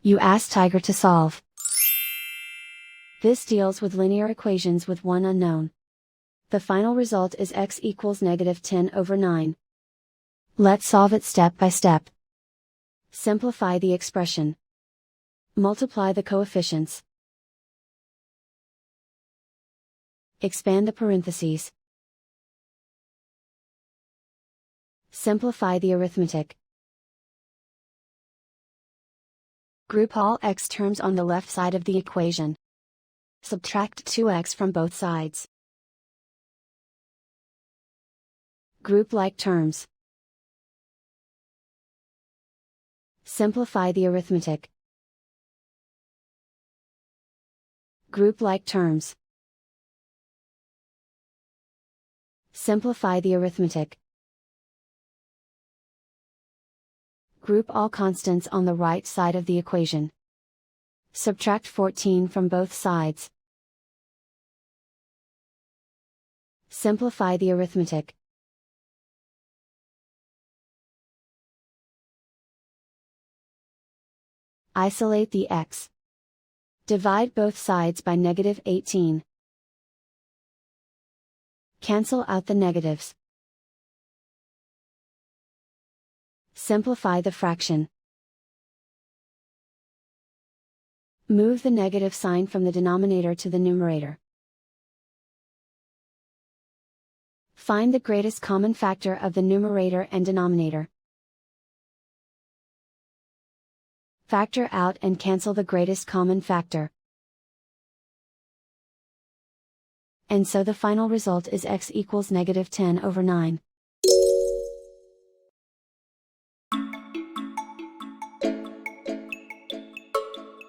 You ask Tiger to solve. This deals with linear equations with one unknown. The final result is x equals -10/9. Let's solve it step by step. Simplify the expression. Multiply the coefficients. Expand the parentheses. Simplify the arithmetic. Group all x terms on the left side of the equation. Subtract 2x from both sides. Group like terms. Simplify the arithmetic. Group like terms. Simplify the arithmetic. Group all constants on the right side of the equation. Subtract 14 from both sides. Simplify the arithmetic. Isolate the x. Divide both sides by -18. Cancel out the negatives. Simplify the fraction. Move the negative sign from the denominator to the numerator. Find the greatest common factor of the numerator and denominator. Factor out and cancel the greatest common factor. And so the final result is x equals -10/9.